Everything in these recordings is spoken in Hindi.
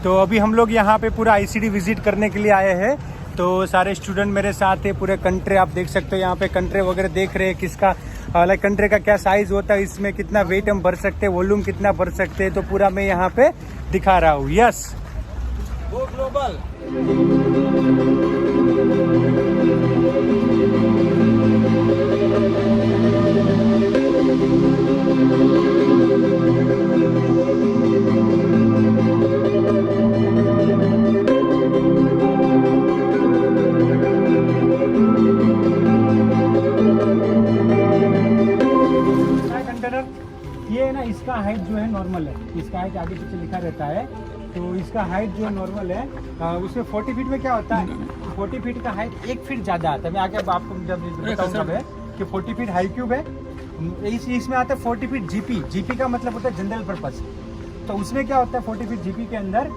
तो अभी हम लोग यहाँ पे पूरा ICD विजिट करने के लिए आए हैं। तो सारे स्टूडेंट मेरे साथ है, पूरे कंट्री आप देख सकते हो। यहाँ पे कंट्री वगैरह देख रहे हैं किसका लाइक कंट्री का क्या साइज होता है, इसमें कितना वेट हम भर सकते हैं, वॉल्यूम कितना भर सकते हैं, तो पूरा मैं यहाँ पे दिखा रहा हूँ। Yes, go global. ये है ना, इसका हाइट जो है नॉर्मल है, इसका हाइट आगे पीछे लिखा रहता है। तो इसका हाइट जो नॉर्मल है उसमें 40 फीट में क्या होता है, 40 फीट का हाइट 1 फीट ज़्यादा आता है। मैं आगे आपको जब बताऊंगा कि 40 फीट हाई क्यूब है, इसमें आता है 40 फीट जीपी का मतलब होता है जनरल पर्पस। तो उसमें क्या होता है 40 फीट जीपी के अंदर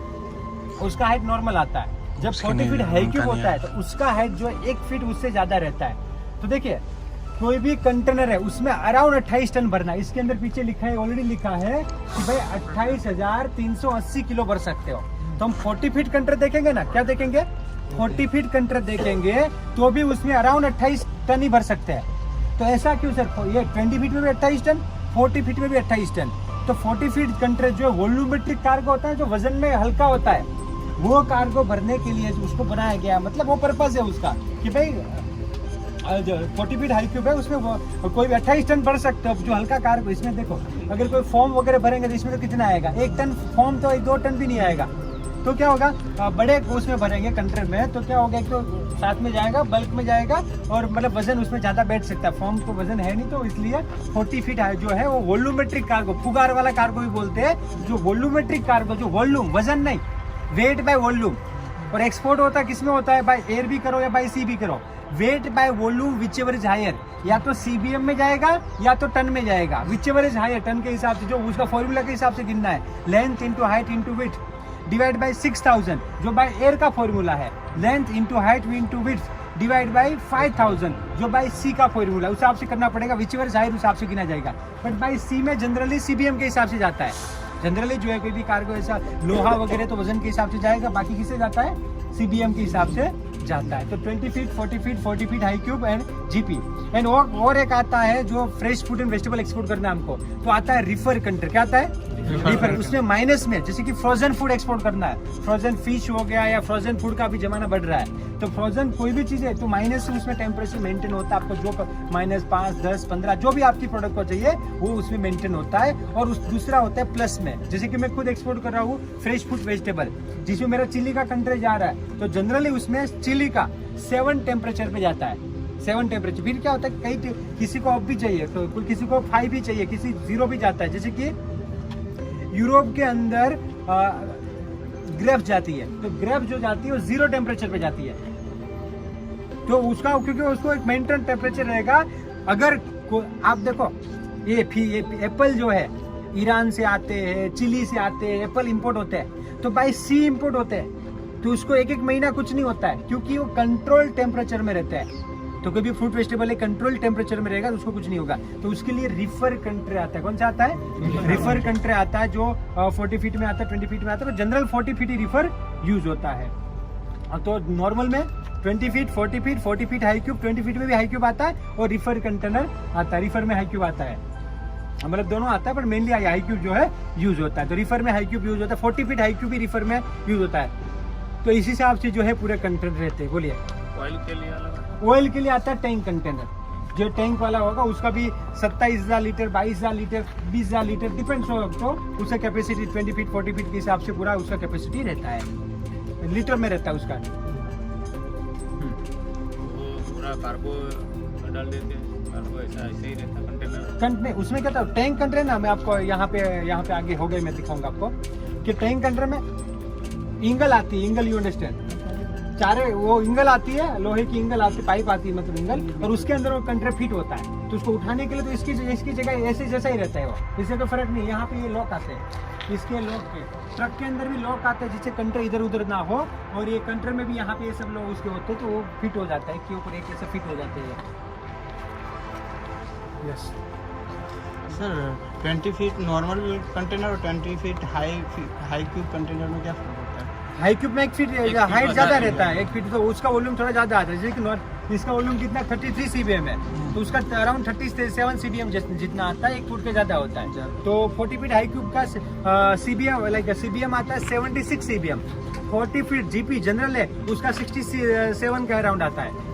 उसका हाइट नॉर्मल आता है। जब 40 फीट हाई क्यूब होता है तो उसका हाइट जो है 1 फीट उससे ज़्यादा रहता है। तो देखिए कोई भी कंटेनर है उसमें अराउंड 28 टन भरना है। इसके अंदर पीछे लिखा है, ऑलरेडी लिखा है कि भाई 28,380 किलो भर सकते हो। तो हम 40 फीट कंटेनर देखेंगे ना, क्या देखेंगे 40 फीट कंटेनर देखेंगे तो भी उसमें अराउंड 28 टन ही भर सकते हैं। तो ऐसा क्यों सर, ये 20 फीट में भी 28 टन, 40 फीट में भी 28 टन। तो 40 फीट कंटेनर जो वॉल्यूमेट्रिक कार्गो होता है, जो वजन में हल्का होता है, वो कार्गो भरने के लिए उसको बनाया गया। मतलब वो पर्पज है उसका कि भाई 40 फीट हाई क्यूब है, उसमें कोई भी 28 टन भर सकते हो। जो हल्का कार्गो, इसमें देखो अगर कोई फॉर्म वगैरह भरेंगे तो इसमें तो कितना आएगा, 1 टन फॉर्म, तो 2 टन भी नहीं आएगा। तो क्या होगा, बड़े उसमें भरेंगे कंटेनर में, तो क्या होगा, तो साथ में जाएगा, बल्क में जाएगा, और मतलब वजन उसमें ज़्यादा बैठ सकता है। फॉर्म तो वजन है नहीं, तो इसलिए 40 फीट जो है वो वॉल्यूमेट्रिक कार्गो, फुगार वाला कार्गो भी बोलते हैं। जो वॉल्यूमेट्रिक कार्गो, जो वॉल्यूम, वजन नहीं, वेट बाय वॉल्यूम। और एक्सपोर्ट होता है किसमें होता है, बाय एयर भी करो या बाय सी भी करो। Weight by volume whichever is higher, या तो CBM में जाएगा या तो टन में जाएगा। Whichever is higher, ton के हिसाब से, जो उसका फॉर्मूला के हिसाब से गिनना है। Length into height into width divide by 6000, जो बाय एयर का फॉर्मूला है। Length into height into width divide by 5000, जो बाय सी का फॉर्मूला, उस हिसाब से करना पड़ेगा। विच एवर इज हायर उस हिसाब से गिना जाएगा। बट बाय सी में जनरली CBM के हिसाब से जाता है। जनरली जो है कोई भी कार्गो ऐसा लोहा वगैरह तो वजन के हिसाब से जाएगा, बाकी किससे जाता है, CBM के हिसाब से जाता है। तो 20 feet, 40 feet high cube and GP। And और एक आता है जो fresh food and vegetable export करना है हमको, तो आता है रिफर कंट्री। क्या आता है, रिफर। उसमें माइनस में, जैसे कि फ्रोजन फूड एक्सपोर्ट करना है, फ्रोजन फिश हो गया, या फ्रोजन फूड का भी जमाना बढ़ रहा है, तो फ्रोजन कोई भी चीज़ है तो माइनस से उसमें टेम्परेचर मेंटेन होता है। आपको जो -5, 10, 15 जो भी आपकी प्रोडक्ट को चाहिए वो उसमें मेंटेन होता है। और उस दूसरा होता है प्लस में, जैसे कि मैं खुद एक्सपोर्ट कर रहा हूँ फ्रेश फूड वेजिटेबल, जिसमें मेरा चिली का कंट्री जा रहा है, तो जनरली उसमें चिली का 7 टेम्परेचर पे जाता है, 7 टेम्परेचर। फिर क्या होता है, कई किसी को ऑफ भी चाहिए, तो किसी को 5 भी चाहिए, किसी 0 भी जाता है। जैसे कि यूरोप के अंदर ग्रेप्स जाती है, तो ग्रेप्स जो जाती है वो 0 टेम्परेचर पे जाती है। तो उसका, क्योंकि उसको एक मेंटेन टेम्परेचर रहेगा। अगर आप देखो ये एप्पल जो है ईरान से आते हैं, चिली से आते हैं, एप्पल इंपोर्ट होते हैं, तो बाय सी इंपोर्ट होते हैं, तो उसको 1 महीना कुछ नहीं होता है, क्योंकि वो कंट्रोल टेम्परेचर में रहता है। तो कोई भी फ्रूट वेजिटेबल कंट्रोल टेम्परेचर में रहेगा तो उसको कुछ नहीं होगा। तो उसके लिए रिफर कंट्री आता है। कौन सा आता है, रिफर कंट्री आता है, जो 40 फीट में आता है, 20 फीट में आता है। तो जनरल 40 फीट ही रिफर यूज होता है। तो नॉर्मल में 20 feet, 40 feet, 40 feet high cube, 20 feet में भी हाई क्यूब आता है, और रिफर कंटेनर आता है। रिफर में हाई क्यूब आता है, मतलब दोनों आता है, पर मेनली हाई क्यूब जो है यूज होता है। तो रिफर में हाई क्यूब यूज होता है, 40 फीट हाई क्यूब भी रिफर में यूज होता है। तो इसी हिसाब से जो है पूरे कंटेनर रहते हैं। बोलिए, ऑयल के लिए अलग, ऑयल के लिए आता है टैंक कंटेनर। जो टैंक वाला होगा उसका भी 27,000 लीटर, 22,000 लीटर, 20,000 लीटर, डिपेंड्स हो, तो उसका कैपेसिटी 20 फीट, 40 फीट के हिसाब से पूरा उसका कैपेसिटी रहता है, लीटर में रहता है उसका। पूरा कार्गो डाल देते हैं, कार्गो ऐसे ही रहता है कंटेनर। उसमें क्या था, टैंक कंटेनर ना, मैं आपको यहाँ पे आगे हो गए, मैं दिखाऊंगा आपको कि टैंक कंटेनर में इंगल आती है, इंगल, यू अंडरस्टैंड, चारे वो इंगल आती है, लोहे की इंगल आती है, पाइप आती है, मतलब इंगल, और उसके अंदर वो कंटेनर फिट होता है। तो उसको उठाने के लिए तो इसकी जगह ऐसे जैसा ही रहता है, वो इससे कोई फर्क नहीं। यहाँ पे ये लॉक आते हैं, इसके लॉक के, ट्रक के अंदर भी लॉक आते हैं जिससे कंटेनर इधर उधर ना हो, और ये कंटेनर में भी यहाँ पे ये सब लोग उसके होते हैं, तो वो फिट हो जाता है, एक के ऊपर एक ऐसे फिट हो जाते हैं। Yes sir, 20 feet normal container और 20 फीट हाई क्यूब कंटेनर में क्या फर्क होता है? हाई क्यूब में 1 फीट हाइट ज़्यादा रहता है, 1 फीट, तो उसका वॉल्यूम थोड़ा ज़्यादा आता है। जैसे कि इसका वॉल्यूम कितना 33 CBM है, तो उसका अराउंड 37 CBM जितना आता है, 1 फुट के ज़्यादा होता है। तो 40 फीट हाई क्यूब का CBM आता है 76 CBM। 40 फीट GP जनरल है, उसका 67 का अराउंड आता है।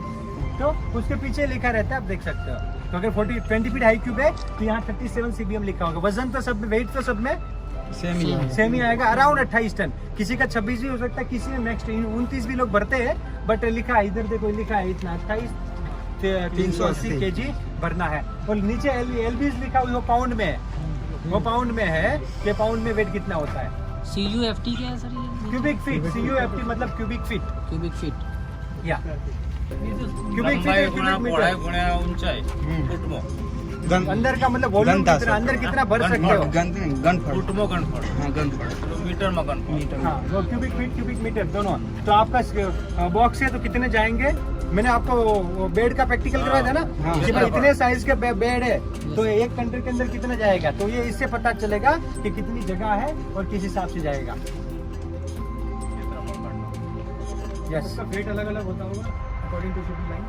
तो उसके पीछे लिखा रहता है, आप देख सकते हो। तो अगर 20 फीट हाई क्यूब है तो यहाँ 37 CBM लिखा होगा। वजन तो सब में, वेट तो सब में सेम ही आएगा, अराउंड 28 टन। किसी का 26 भी हो सकता है, किसी में नेक्स्ट 29 भी लोग भरते हैं, बट लिखा है इधर देखो, लिखा है इतना 28 kg भरना है। और नीचे LBs लिखा हुआ, वो पाउंड में है, वो पाउंड में है कि पाउंड में वेट कितना होता है। CUFT क्या है सर ये? क्यूबिक फीट, CUFT मतलब क्यूबिक फीट या क्यूबिक फीट गुणा पહોळाई गुणा ऊंचाई फुटमो अंदर का मतलब वॉल्यूम कितना, अंदर कितना भर सकते हो। फुटमो गणफड़ मीटर में गणफड़। हाँ, वो क्यूबिक मीटर दोनों। तो आपका बॉक्स है तो कितने जाएंगे? मैंने आपको बेड का प्रैक्टिकल करवाया था ना, कि भाई इतने साइज के बेड है तो एक कंटेनर के अंदर कितना जाएगा। तो ये इससे पता चलेगा कि कितनी जगह है और किस हिसाब से जाएगा। यस, वेट अलग अलग होता होगा according to shipping line,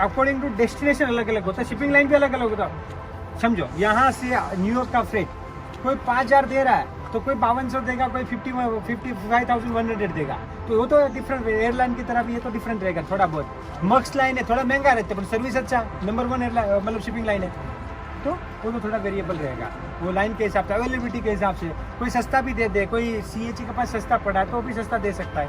according to destination अलग अलग होता है, शिपिंग लाइन भी अलग अलग होता है। समझो, यहाँ से न्यूयॉर्क का फ्रेट कोई 5000 दे रहा है तो कोई 5200 देगा, कोई 55,100 देगा। तो वो तो डिफरेंट, एयरलाइन की तरफ ये तो डिफरेंट रहेगा थोड़ा बहुत। मक्स लाइन है, थोड़ा महंगा रहता है, पर सर्विस अच्छा, नंबर 1 एयरलाइन मतलब शिपिंग लाइन है, तो वो तो थोड़ा वेरिएबल रहेगा वो लाइन के हिसाब से, अवेलेबिलिटी के हिसाब से। कोई सस्ता भी दे दे, कोई CHE के पास सस्ता पड़ा है तो भी सस्ता दे सकता है।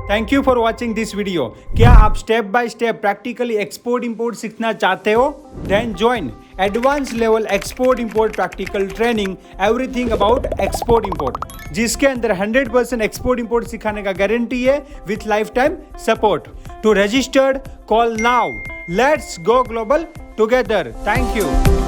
Thank you for watching this video. क्या आप step by step practically export import सीखना चाहते हो? Then join advance level export import practical training, everything about export import, जिसके अंदर 100% एक्सपोर्ट इंपोर्ट सिखाने का गारंटी है with lifetime support. To registered call now, let's go global together. Thank you.